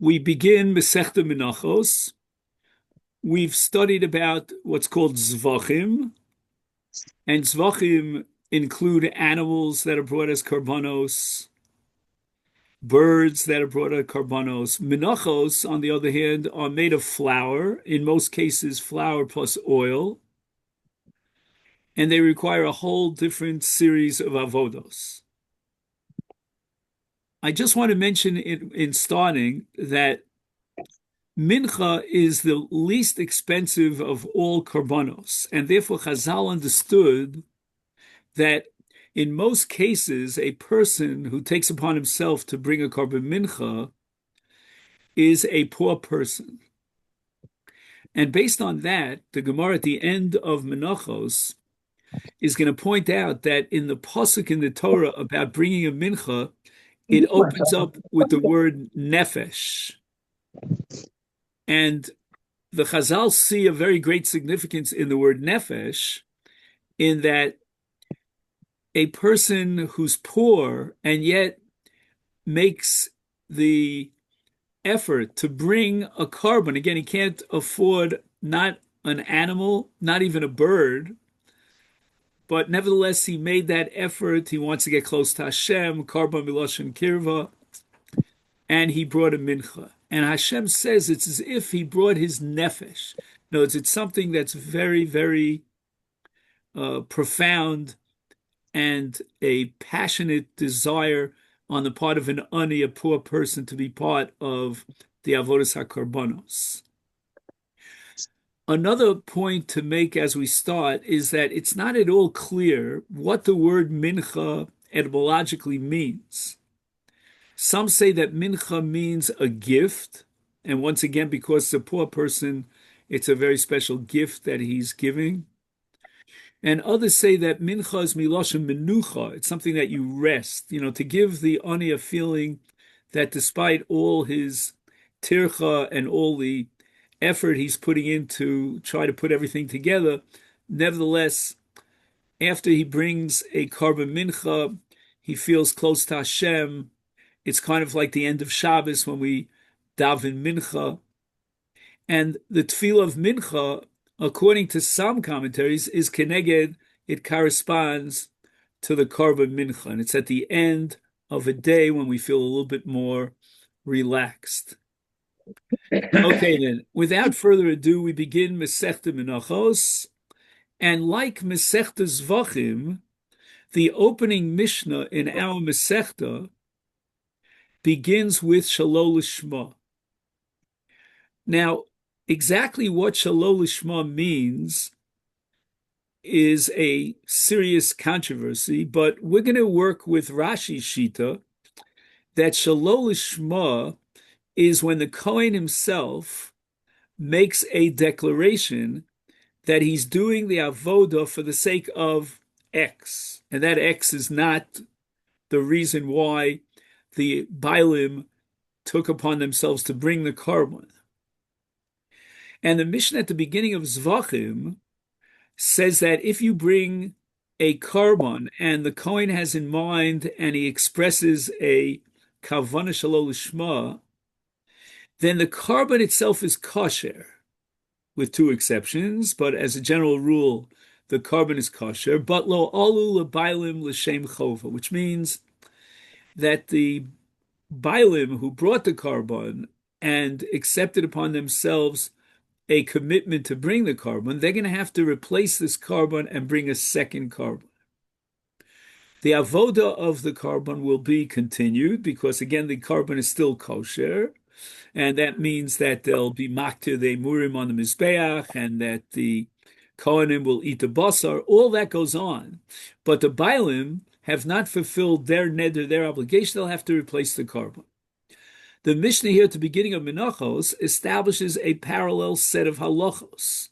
We begin Masechta Menachos. We've studied about what's called Zvachim, and Zvachim include animals that are brought as karbanos, birds that are brought as karbanos. Menachos, on the other hand, are made of flour, in most cases flour plus oil, and they require a whole different series of avodos. I just want to mention in starting that Mincha is the least expensive of all karbanos, and therefore Chazal understood that in most cases, a person who takes upon himself to bring a korban mincha is a poor person. And based on that, the Gemara at the end of Menachos is going to point out that in the pasuk in the Torah about bringing a mincha, it opens up with the word nefesh. And the Chazal see a very great significance in the word nefesh, in that a person who's poor and yet makes the effort to bring a korban. Again, he can't afford not an animal, not even a bird, but nevertheless, he made that effort. He wants to get close to Hashem, korban miloshen kirva, and he brought a mincha. And Hashem says it's as if he brought his nefesh. No, it's something that's very, very profound and a passionate desire on the part of an ani, a poor person, to be part of the avodas hakarbanos. Another point to make as we start is that it's not at all clear what the word mincha etymologically means. Some say that mincha means a gift, and once again, because it's a poor person, it's a very special gift that he's giving. And others say that mincha is miloshen menucha. It's something that you rest, to give the ani a feeling that despite all his tircha and all the effort he's putting in to try to put everything together, nevertheless, after he brings a korban mincha, he feels close to Hashem. It's kind of like the end of Shabbos when we daven mincha. And the tefillah of mincha, according to some commentaries, is keneged. It corresponds to the korban mincha, and it's at the end of a day when we feel a little bit more relaxed. Okay, then, without further ado, we begin Masechta Menachos, and like Masechta Zvachim, the opening Mishnah in our Masechta begins with Shalol Lishma. Now, exactly what Shalol Lishma means is a serious controversy, but we're going to work with Rashi's Shita that Shalol Lishma is when the Kohen himself makes a declaration that he's doing the avodah for the sake of X, and that X is not the reason why the Bailim took upon themselves to bring the korban. And the Mishnah at the beginning of Zvachim says that if you bring a korban and the Kohen has in mind and he expresses a kavanah shalol lishma, then the korban itself is kosher, with two exceptions, but as a general rule, the korban is kosher, but lo alu lebailim l'shem chova, which means that the bailim who brought the korban and accepted upon themselves a commitment to bring the korban, they're going to have to replace this korban and bring a second korban. The avoda of the korban will be continued because, again, the korban is still kosher, and that means that there'll be maktir the murim on the mizbeach, and that the kohanim will eat the basar. All that goes on, but the bailim have not fulfilled their neder, their obligation. They'll have to replace the korban. The Mishnah here at the beginning of Menachos establishes a parallel set of halachos.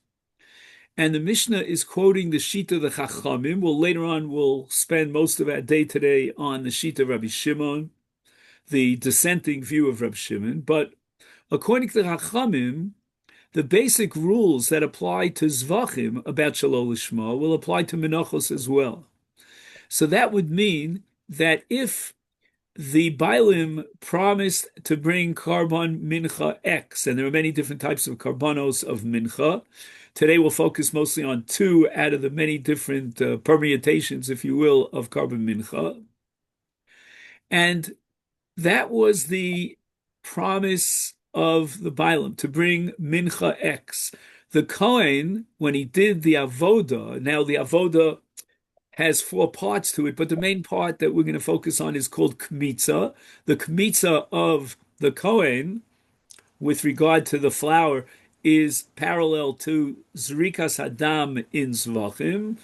And the Mishnah is quoting the Shita of the Chachamim. Well, later on, we'll spend most of our day today on the Shita of Rabbi Shimon, the dissenting view of Rabbi Shimon. But according to the Chachamim, the basic rules that apply to Zvachim about Shalol Lishma will apply to Menachos as well. So that would mean that if the Bailim promised to bring carbon mincha X, and there are many different types of carbonos of mincha. Today we'll focus mostly on two out of the many different permutations, if you will, of carbon mincha. And that was the promise of the Bailim, to bring mincha X. The Kohen, when he did the avoda, now the avoda has four parts to it, but the main part that we're going to focus on is called kmitza. The kmitza of the Kohen, with regard to the flour, is parallel to zrikas hadam in zvachim.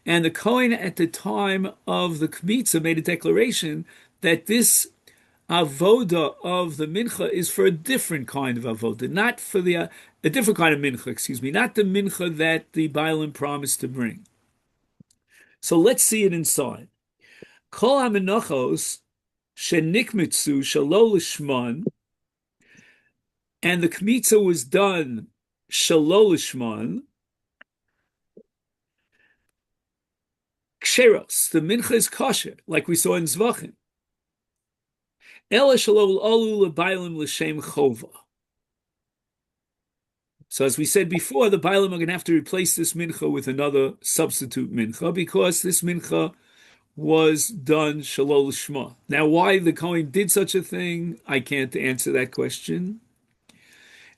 And the Kohen at the time of the kmitza made a declaration that this avoda of the mincha is for a different kind of avoda, not for a different kind of mincha, excuse me, not the mincha that the Bailim promised to bring. So let's see it inside. Kol ha-menachos shenikmitzu shelo lishman, and the kmitza was done shelo lishman. Ksheros, the mincha is kosher, like we saw in Zvachim. Ela shelo olu lebailim l'shem chova. So as we said before, the Bailim are going to have to replace this mincha with another substitute mincha, because this mincha was done shalol lishma. Now, why the Kohen did such a thing, I can't answer that question.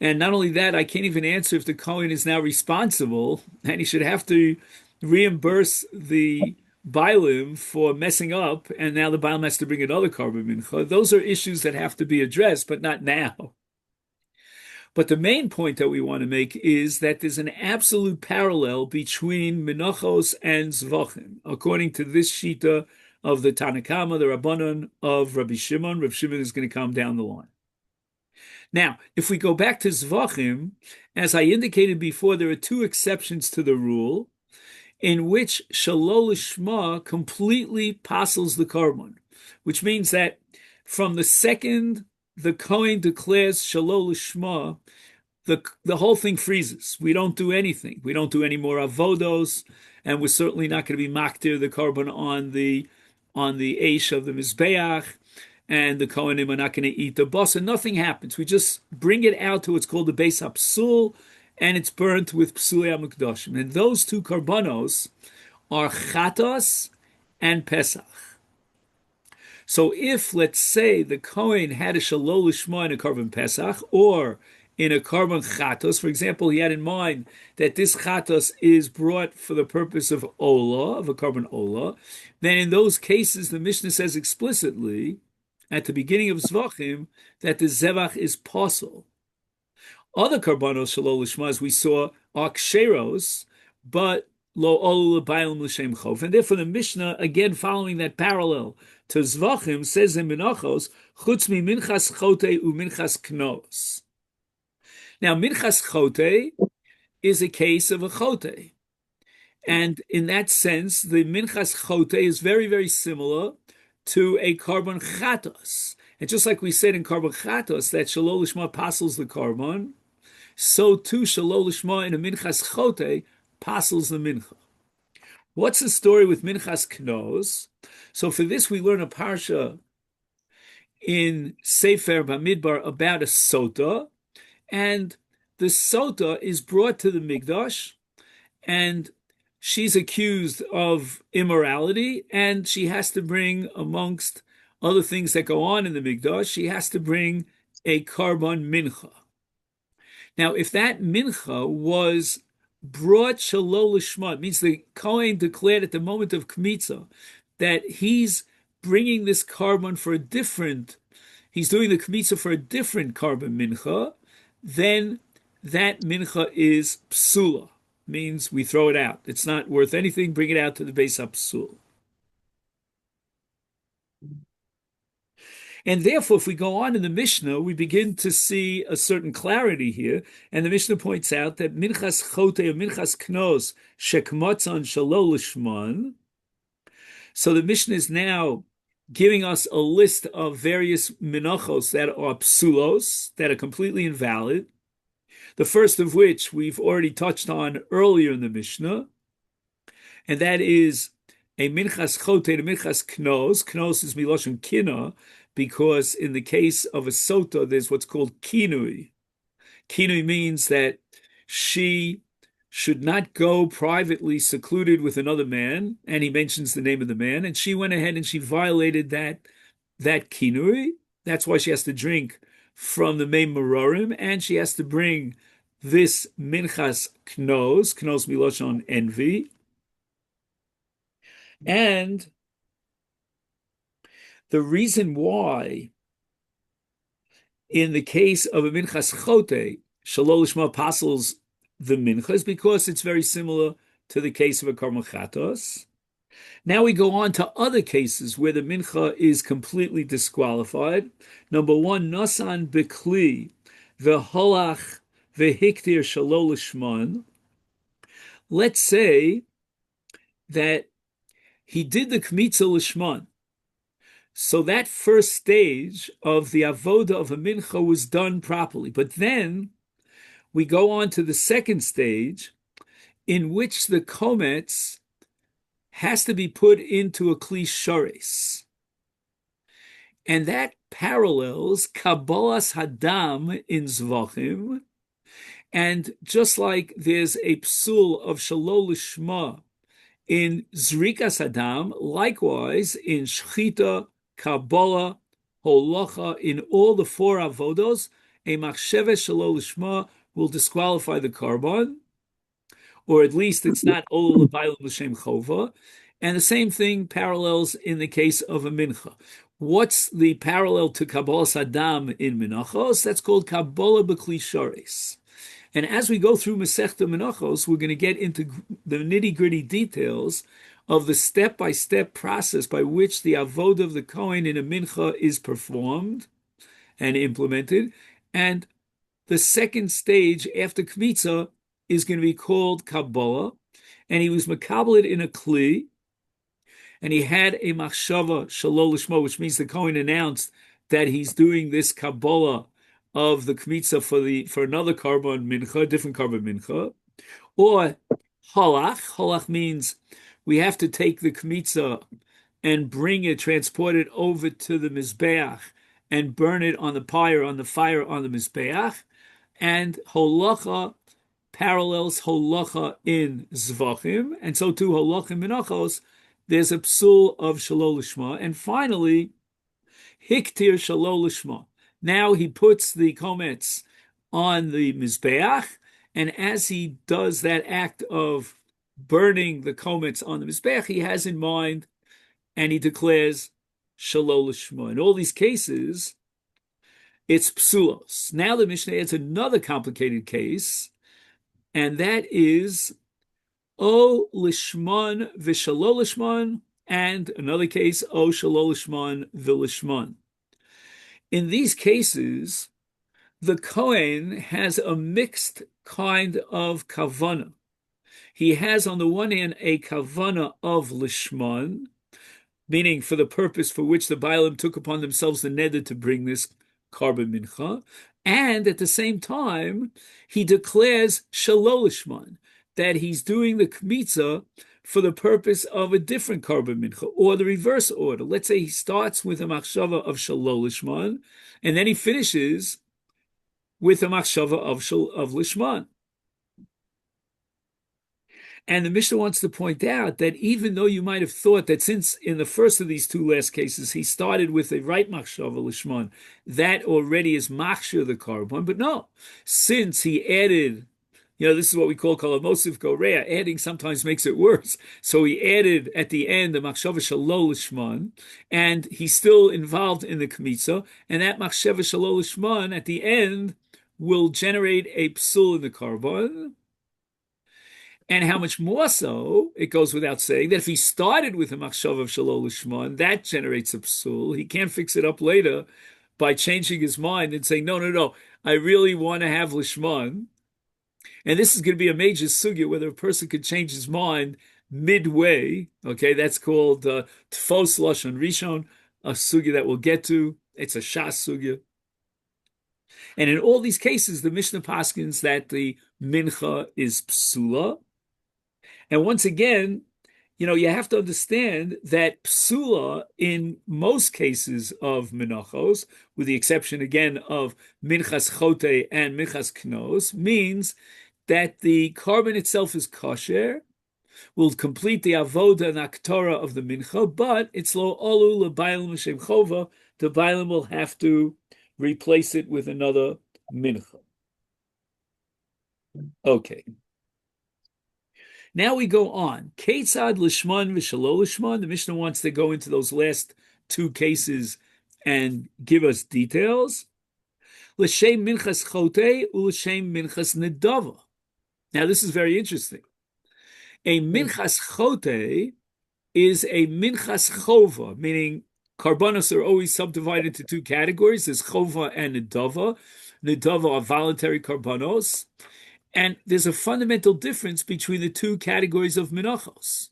And not only that, I can't even answer if the Kohen is now responsible, and he should have to reimburse the Bailim for messing up, and now the Bailim has to bring another carbon mincha. Those are issues that have to be addressed, but not now. But the main point that we want to make is that there's an absolute parallel between Menachos and Zvachim, according to this shita of the Tanakama, the Rabbanon of Rabbi Shimon. Rabbi Shimon is going to come down the line. Now, if we go back to Zvachim, as I indicated before, there are two exceptions to the rule in which Shalol Lishma completely passes the carbon, which means that from the second the Kohen declares Shalol Lishma, the whole thing freezes. We don't do anything. We don't do any more avodos, and we're certainly not going to be maktir the carbon on the eish of the mizbeach, and the Kohanim are not going to eat the bus, and nothing happens. We just bring it out to what's called the beis hapsul, and it's burnt with psulei hamikdashim. And those two karbanos are chatos and pesach. So if, let's say, the Kohen had a shalol lishma in a carbon pesach, or in a carbon chatos, for example, he had in mind that this chatos is brought for the purpose of olah, of a carbon olah, then in those cases, the Mishnah says explicitly, at the beginning of Zvachim, that the zevach is possible. Other karbanos shalol lishma, as we saw, are ksheros, but lo olu l'bayim l'shem chof. And therefore the Mishnah, again following that parallel to Zvachim, says in Menachos, chutz mi minchas chote u minchas knos. Now, minchas chote is a case of a chote. And in that sense, the minchas chote is very, very similar to a carbon chatos. And just like we said in carbon chatos, that shalol lishma passes the carbon, so too shalol lishma in a minchas chote passes the mincha. What's the story with minchas knos? So for this we learn a parsha in Sefer Bamidbar about a sota, and the sota is brought to the Mikdash, and she's accused of immorality, and she has to bring, amongst other things that go on in the Mikdash, she has to bring a carbon mincha. Now, if that mincha was brought shalol lishma, it means the Kohen declared at the moment of kmitza that he's bringing this carbon for a different, he's doing the kmitza for a different carbon mincha, then that mincha is psula, means we throw it out. It's not worth anything, bring it out to the beis hapsul. And therefore, if we go on in the Mishnah, we begin to see a certain clarity here. And the Mishnah points out that minchas chote or minchas knos shekmotzon shalol lishman. So the Mishnah is now giving us a list of various menachos that are psulos, that are completely invalid. The first of which we've already touched on earlier in the Mishnah, and that is a minchas chote, a minchas knos. Knos is miloshen kina, because in the case of a sota, there's what's called kinui. Kinui means that she should not go privately secluded with another man, and he mentions the name of the man, and she went ahead and she violated that kinui. That's why she has to drink from the Mei Merorim, and she has to bring this minchas knos miloshon envy, and the reason why in the case of a minchas chote, shalol lishma pasels the mincha is because it's very similar to the case of a karmel chatos. Now we go on to other cases where the mincha is completely disqualified. Number one, nasan bekli v'holach v'hiktir shalol lishman. Let's say that he did the kmitza lishman. So that first stage of the avoda of a mincha was done properly. But then we go on to the second stage in which the komets has to be put into a kli shares. And that parallels Kabbalas Hadam in Zvachim. And just like there's a psul of Shalol Lishma in Zrikas Hadam, likewise in Shchita, Kabbalah, Holacha, in all the four avodos, a machsheve Shalol Lishma will disqualify the carbon, or at least it's not Ol L'Bayil L'Shem Chova. And the same thing parallels in the case of a mincha. What's the parallel to Kabbalah Sadam in Menachos? That's called Kabbalah B'Kli Shares. And as we go through Masechta Menachos, we're going to get into the nitty-gritty details of the step-by-step process by which the avodah of the Kohen in a mincha is performed and implemented. And the second stage after Kmitza is going to be called Kabbalah. And he was makabel in a kli, and he had a machshava shalol lishmo, which means the Kohen announced that he's doing this Kabbalah of the kmitza for another carbon mincha, different carbon mincha, or halach. Halach means we have to take the kmitza and bring it, transport it over to the mizbeach and burn it on the fire on the mizbeach. And holacha parallels holacha in zvachim, and so too holacha in menachos. There's a psul of shalol lishma, and finally hiktir shalol lishma. Now he puts the komets on the mizbeach, and as he does that act of burning the komets on the mizbeach, he has in mind, and he declares shalol lishma. In all these cases, it's psulos. Now the Mishnah adds another complicated case, and that is O lishman v'shalol lishman, and another case O shalol lishman v'lishman. In these cases, the Kohen has a mixed kind of kavana. He has, on the one hand, a kavana of lishman, meaning for the purpose for which the Baalim took upon themselves the neder to bring this carbon mincha, and at the same time, he declares shalol lishman, that he's doing the kmitza for the purpose of a different carbon mincha, or the reverse order. Let's say he starts with a machshava of shalol lishman, and then he finishes with a machshava of lishman. And the Mishnah wants to point out that even though you might have thought that since in the first of these two last cases he started with a right machshava lishman, that already is machshir the carbon, but no, since he added, this is what we call kalamosiv gorea. Adding sometimes makes it worse. So he added at the end the machshava shalol lishman, and he's still involved in the kmitza, and that machshava shalol lishman at the end will generate a psul in the carbon. And how much more so, it goes without saying, that if he started with a machshava of shalol lishman, that generates a psul. He can't fix it up later by changing his mind and saying, no, I really want to have lishman. And this is going to be a major sugya, whether a person could change his mind midway. Okay, that's called tfos lashon rishon, a sugya that we'll get to. It's a shas sugya. And in all these cases, the Mishnah paskins that the mincha is psula. And once again, you have to understand that psula in most cases of menachos, with the exception again of minchas chote and minchas knos, means that the carbon itself is kosher, will complete the avoda and aktora of the mincha, but it's lo olu lebaylim l'shem chova. The baylim will have to replace it with another mincha. Okay. Now we go on. Ketzad lishman v'shalo lishman. The Mishnah wants to go into those last two cases and give us details. L'shem minchas chote u'l'shem minchas nedava. Now this is very interesting. A minchas chote is a minchas chova, meaning karbanos are always subdivided into two categories. There's chova and nedava. Nedava are voluntary karbanos. And there's a fundamental difference between the two categories of menachos.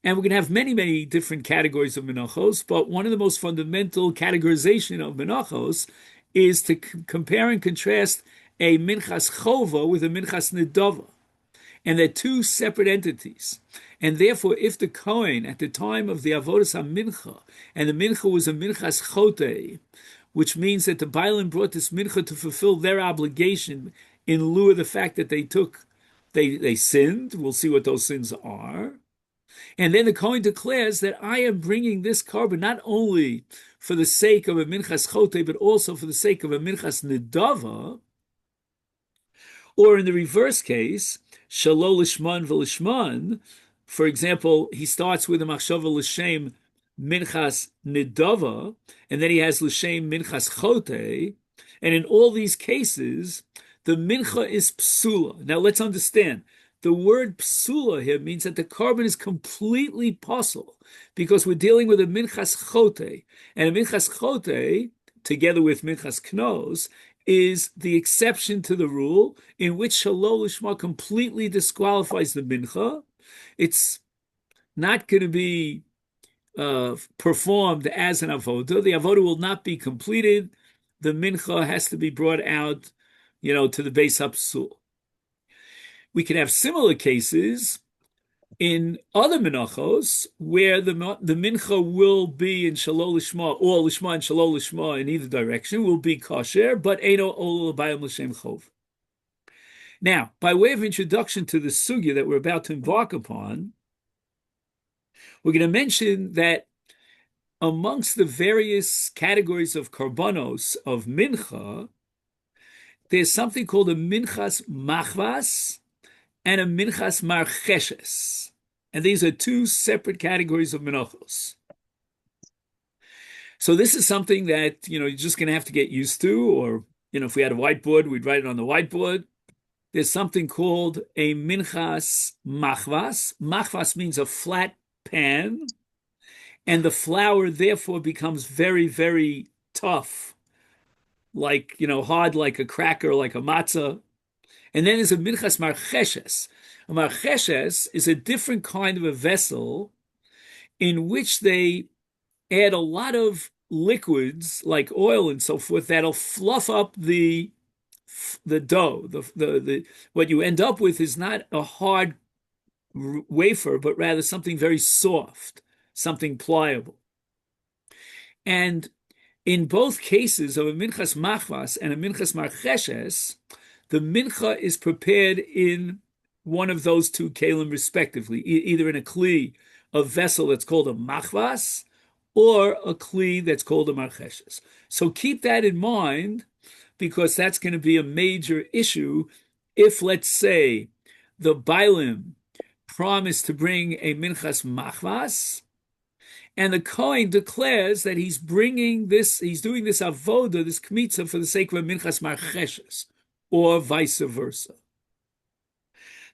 And we're going to have many, many different categories of menachos, but one of the most fundamental categorization of menachos is to compare and contrast a minchas chova with a minchas nedava. And they're two separate entities. And therefore, if the Kohen at the time of the avodas HaMincha, and the mincha was a minchas chote, which means that the Bailim brought this mincha to fulfill their obligation in lieu of the fact that they sinned. We'll see what those sins are. And then the Kohen declares that I am bringing this carbon not only for the sake of a minchas chote, but also for the sake of a minchas nedava. Or in the reverse case, shalo lishman v'lishman, for example, he starts with a machshava l'shem minchas nedava, and then he has l'shem minchas chote, and in all these cases, the mincha is psula. Now let's understand, the word psula here means that the carbon is completely possible, because we're dealing with a minchas chote, and a minchas chote, together with minchas knos, is the exception to the rule in which shalo lishma completely disqualifies the mincha. It's not going to be performed as an avoda. The avoda will not be completed. The mincha has to be brought out, to the Beis HaPsul. We can have similar cases in other menachos where the mincha will be in shalo lishma, or lishma and shalo lishma in either direction will be kosher, but eino ol l'bayim l'shem chov. Now, by way of introduction to the sugya that we're about to embark upon, we're going to mention that amongst the various categories of karbanos of mincha, there's something called a minchas machvas and a minchas marcheshes. And these are two separate categories of menachos. So this is something that, you're just going to have to get used to, or, if we had a whiteboard, we'd write it on the whiteboard. There's something called a minchas machvas. Machvas means a flat pan, and the flour therefore becomes very, very tough, like, hard like a cracker, like a matzah. And then there's a minchas marcheshes. A marcheshes is a different kind of a vessel in which they add a lot of liquids like oil and so forth that'll fluff up the dough. The what you end up with is not a hard wafer, but rather something very soft, something pliable. And in both cases of a minchas machvas and a minchas marcheshes, the mincha is prepared in one of those two kelim respectively, either in a kli, a vessel that's called a machvas, or a kli that's called a marcheshes. So keep that in mind, because that's going to be a major issue if, let's say, the Bailim promised to bring a minchas machvas, and the Kohen declares that he's doing this avoda, this kmitza, for the sake of a minchas marcheshes, or vice versa.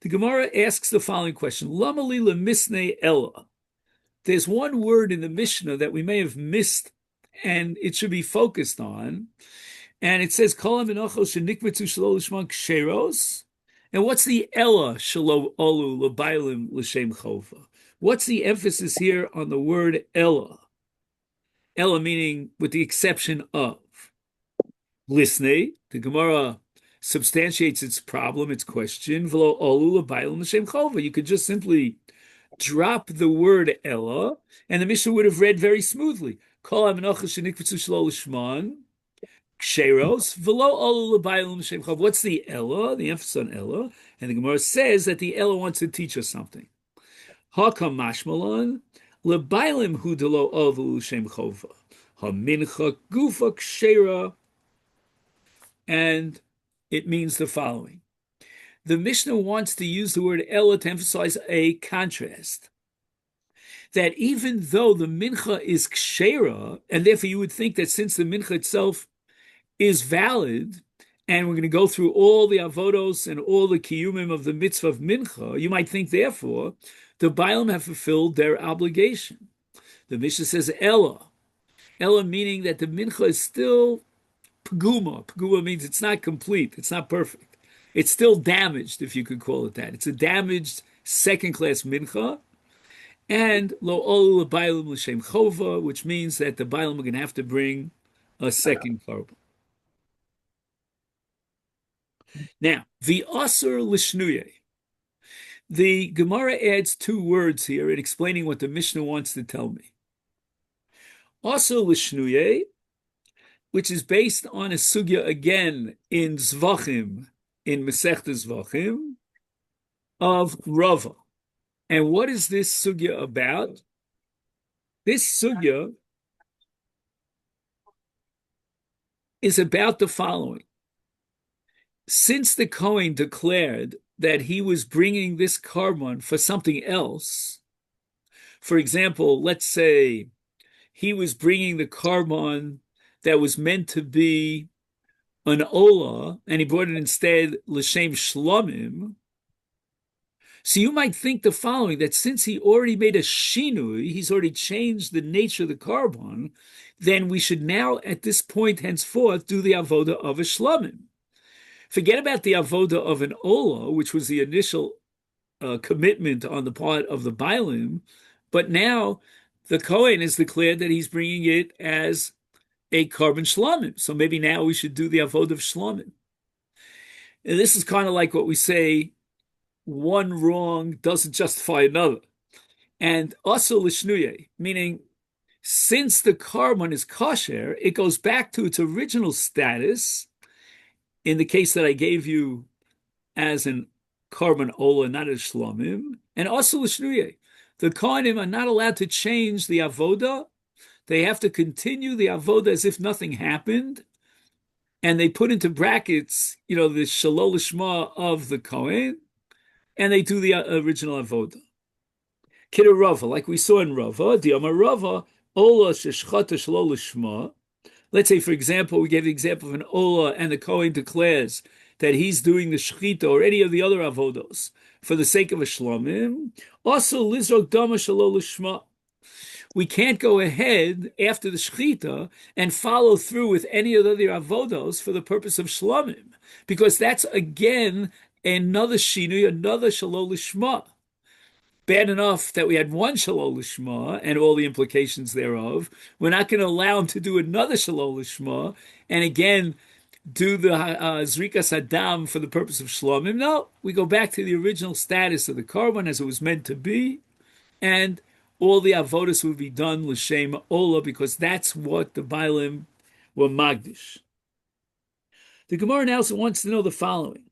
The Gemara asks the following question: Lama li lemisnei ella. There's one word in the Mishnah that we may have missed, and it should be focused on. And it says, Kol menachos shenikmetzu shelo lishman ksheros. And what's the ella shelo olu l'baylim l'shem chova? What's the emphasis here on the word ella? Ella meaning with the exception of. Lisnei, the Gemara substantiates its problem, its question. V'lo olu l'baylim l'shem chova. You could just simply drop the word Ella, and the Mishnah would have read very smoothly. Kol Menachos shenikvetzu shelo lishman ksheros v'lo olu l'baylim l'shem chav. What's the Ella? The emphasis on Ella, and the Gemara says that the Ella wants to teach us something. Hakam mashmalon l'baylim hu delo olu l'shem chova. Hamincha gufa kshera, and it means the following. The Mishnah wants to use the word Ella to emphasize a contrast. That even though the mincha is kshera, and therefore you would think that since the mincha itself is valid, and we're going to go through all the avodos and all the kiyumim of the mitzvah of mincha, you might think therefore the Bailam have fulfilled their obligation. The Mishnah says Ella. Ella meaning that the mincha is still paguma. Paguma means it's not complete, it's not perfect. It's still damaged, if you could call it that. It's a damaged second-class mincha. And lo olu l'baylim l'shem chova, which means that the Bailam are going to have to bring a second korban. Now, the asur l'shnuye. The Gemara adds two words here in explaining what the Mishnah wants to tell me. Asur l'shnuye, which is based on a sugya again in Zvachim, in Maseches Zvachim, of Rava. And what is this sugya about? This sugya is about the following. Since the Kohen declared that he was bringing this korban for something else, for example, let's say he was bringing the korban that was meant to be an olah, and he brought it instead l'shem shlomim. So you might think the following, that since he already made a shinui, he's already changed the nature of the korban, then we should now, at this point henceforth, do the avoda of a shlomim. Forget about the avoda of an olah, which was the initial commitment on the part of the Bailim, but now the Kohen has declared that he's bringing it as a korban shlomim. So maybe now we should do the avodah of shlomim. And this is kind of like what we say, one wrong doesn't justify another. And also l'shnuye, meaning since the korban is kosher, it goes back to its original status in the case that I gave you as an korban olah, not a shlomim. And also l'shnuye, the kohanim are not allowed to change the avodah. They have to continue the avodah as if nothing happened. And they put into brackets, the shalol lishma of the kohen, and they do the original avodah. Kiddur Rava, like we saw in Rava, Diyama Rava, Ola sheshchata shalol lishma. Let's say, for example, we gave the example of an Ola, and the Kohen declares that he's doing the shechita or any of the other avodos for the sake of a shlomim. Also, lizrok dama shalol lishma. We can't go ahead after the shechita and follow through with any of the other avodos for the purpose of shlomim, because that's again another shinui, another shalol lishma. Bad enough that we had one shalol lishma and all the implications thereof. We're not going to allow him to do another shalol lishma and again do the zrikas hadam for the purpose of shlomim. No, we go back to the original status of the korban as it was meant to be, and all the avodas would be done l'shem olah, because that's what the Bailim were magdish. The Gemara now wants to know the following.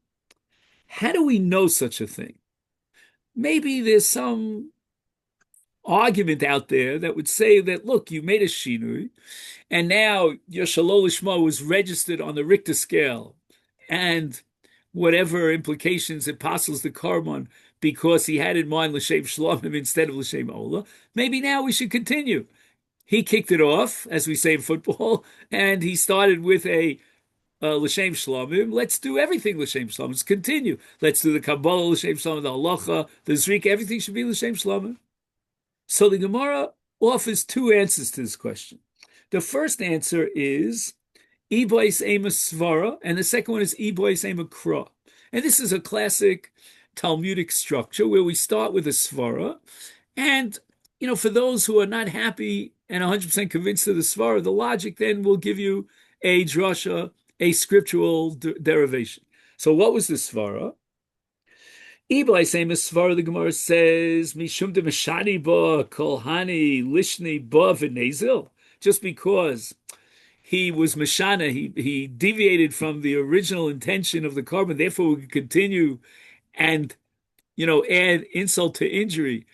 How do we know such a thing? Maybe there's some argument out there that would say that, look, you made a shinui, and now your shalol lishma was registered on the Richter scale, and whatever implications it passes the korban, because he had in mind l'shem shlomim instead of l'shem olah. Maybe now we should continue. He kicked it off, as we say in football, and he started with a l'shem shlomim. Let's do everything l'shem shlomim. Let's continue. Let's do the Kabbalah l'shem shlomim, the halacha, the zrika. Everything should be l'shem shlomim. So the Gemara offers two answers to this question. The first answer is Ibois Ema Svara, and the second one is Ibois Ema Kra. And this is a classic Talmudic structure where we start with a Svara, and for those who are not happy and 100% convinced of the Svara, the logic then will give you a drasha, a scriptural derivation. So what was the Svara? Ibn same as Svar, the Gemara says, Mishum de Meshani ba Kolhani Lishni ba v'nezil. Just because he was Meshana, he deviated from the original intention of the carbon, therefore we can continue and add insult to injury,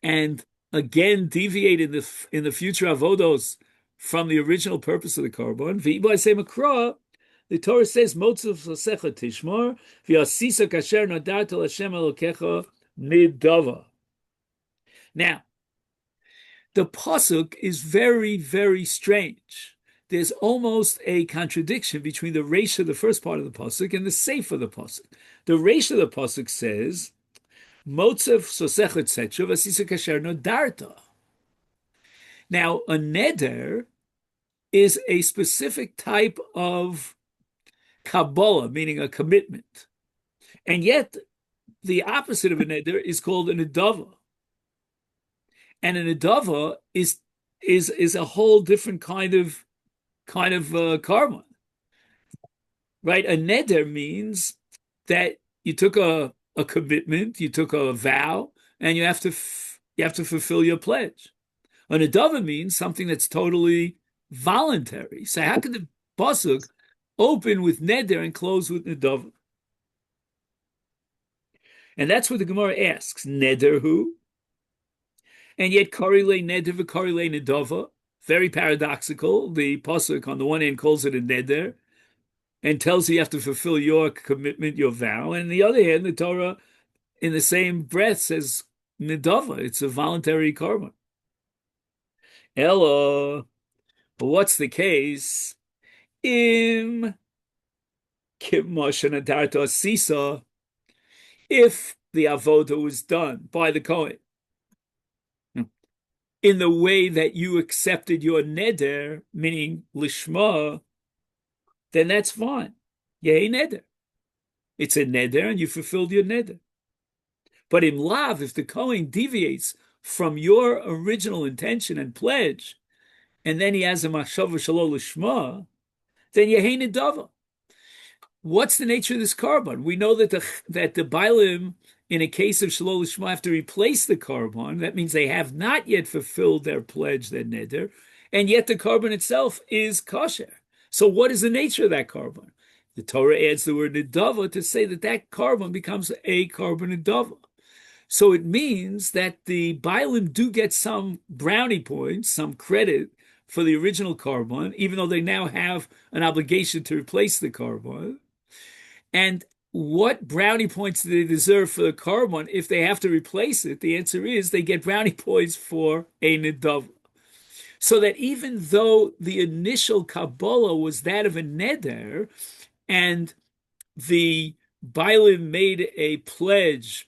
and again deviate in the future avodos from the original purpose of the carbon. V'ibay say makra, the Torah says, "Motzav sasecha tishmar v'yasisa kasher nadarta Hashem Elokecha nidava." Now, the pasuk is very, very strange. There's almost a contradiction between the reisha of the first part of the pasuk and the seif of the pasuk. The reisha of the pasuk says, Motzav sosecha etc. v'asisa kasher nodarta. Now, a neder is a specific type of kabbalah, meaning a commitment, and yet the opposite of a neder is called an adava, and an adava is a whole different kind of karma, right? A neder means that you took a commitment, you took a vow, and you have to fulfill your pledge. An adava means something that's totally voluntary. So how can the pasuk open with neder and close with nedava? And that's what the Gemara asks. Neder who? And yet korile neder v'korile nedava. Very paradoxical. The pasuk on the one hand calls it a neder and tells you have to fulfill your commitment, your vow. And on the other hand, the Torah in the same breath says nedava. It's a voluntary karma. Ella, but what's the case? Im kimoshenadarta sisa, if the avoda was done by the Kohen in the way that you accepted your neder, meaning lishma, then that's fine. Yay neder. It's a neder and you fulfilled your neder. But in lav, if the Kohen deviates from your original intention and pledge, and then he has a machshava shelo lishma, then yehei nedava. What's the nature of this carbon? We know that the Bailim, in a case of shelo lishma, have to replace the carbon. That means they have not yet fulfilled their pledge, their neder, and yet the carbon itself is kosher. So what is the nature of that carbon? The Torah adds the word nedava to say that carbon becomes a carbon nedava. So it means that the Bailim do get some brownie points, some credit for the original carbon, even though they now have an obligation to replace the carbon. And what brownie points do they deserve for the carbon if they have to replace it? The answer is they get brownie points for a nedava. So that even though the initial Kabbalah was that of a neder, and the Bailim made a pledge,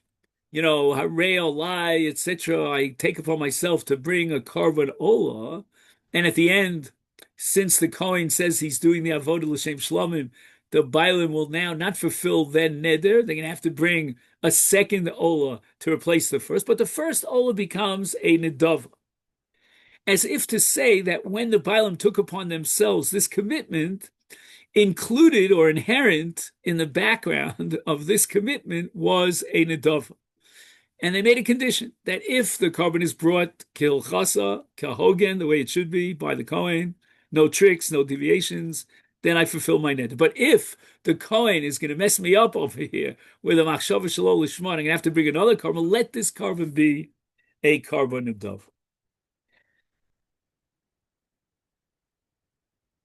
harei olai, etc., I take upon myself to bring a carbon olah, and at the end, since the Kohen says he's doing the avodah l'shem shlomim, the Bailim will now not fulfill their neder. They're going to have to bring a second olah to replace the first, but the first olah becomes a nedava. As if to say that when the Bailim took upon themselves this commitment, included or inherent in the background of this commitment was a nedava. And they made a condition that if the carbon is brought kilchasa, kahogen, the way it should be by the Kohen, no tricks, no deviations, then I fulfill my neder. But if the Kohen is going to mess me up over here with a machshava shelo lishma, I'm going to have to bring another carbon, let this carbon be a carbon nedava.